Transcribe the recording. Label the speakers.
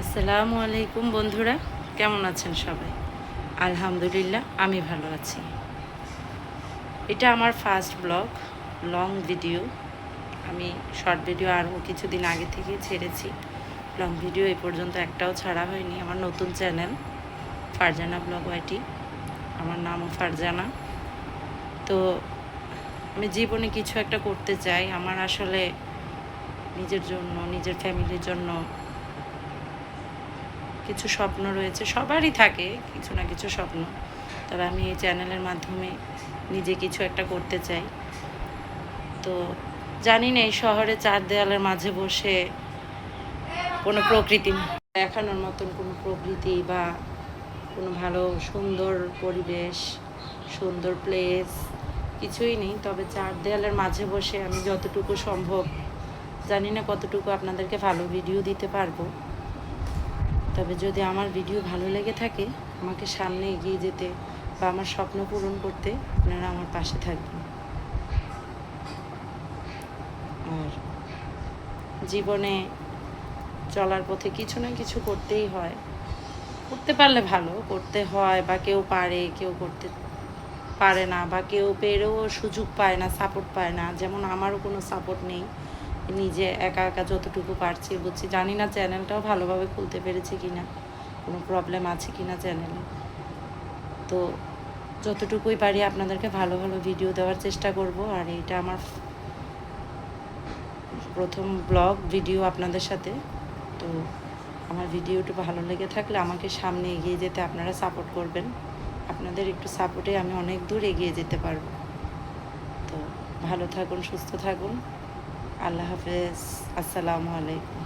Speaker 1: আসসালামু আলাইকুম বন্ধুরা, কেমন আছেন সবাই? আলহামদুলিল্লাহ, আমি ভালো আছি। এটা আমার ফার্স্ট ব্লগ, লং ভিডিও। আমি শর্ট ভিডিও আরও কিছুদিন আগে থেকে ছেড়েছি। লং ভিডিও এ পর্যন্ত একটাও ছাড়া হয়নি। আমার নতুন চ্যানেল ফারজানা ব্লগ ওয়াইটি, আমার নামও ফারজানা। তো আমি জীবনে কিছু একটা করতে চাই। আমার আসলে নিজের জন্য, নিজের ফ্যামিলির জন্য কিছু স্বপ্ন রয়েছে, সবারই থাকে কিছু না কিছু স্বপ্ন। তবে আমি এই চ্যানেলের মাধ্যমে নিজে কিছু একটা করতে চাই। তো জানি না, এই শহরে চার দেয়ালের মাঝে বসে কোনো প্রকৃতি দেখানোর মতন কোনো প্রকৃতি বা কোনো ভালো সুন্দর পরিবেশ, সুন্দর প্লেস কিছুই নেই। তবে চার দেয়ালের মাঝে বসে আমি যতটুকু সম্ভব, জানি না কতটুকু আপনাদেরকে ভালো ভিডিও দিতে পারবো। তবে যদি আমার ভিডিও ভালো লেগে থাকে, আমাকে সামনে এগিয়ে যেতে বা আমার স্বপ্ন পূরণ করতে আপনারা আমার পাশে থাকবেন। আর জীবনে চলার পথে কিছু না কিছু করতেই হয়, করতে পারলে ভালো, করতে হয়। বা কেউ পারে, কেউ করতে পারে না, বা কেউ পেরেও সুযোগ পায় না, সাপোর্ট পায় না। যেমন আমারও কোনো সাপোর্ট নেই, নিজে একা একা যতটুকু পারছি বুঝছি। জানি না চ্যানেলটাও ভালোভাবে খুলতে পেরেছি কি না, কোনো প্রবলেম আছে কি না চ্যানেলে। তো যতটুকুই পারি আপনাদেরকে ভালো ভালো ভিডিও দেওয়ার চেষ্টা করব। আর এইটা আমার প্রথম ব্লগ ভিডিও আপনাদের সাথে। তো আমার ভিডিওটা ভালো লেগে থাকলে আমাকে সামনে এগিয়ে যেতে আপনারা সাপোর্ট করবেন। আপনাদের একটু সাপোর্টে আমি অনেক দূর এগিয়ে যেতে পারবো। তো ভালো থাকুন, সুস্থ থাকুন। আল্লাহ হাফেজ। আসসালামু আলাইকুম।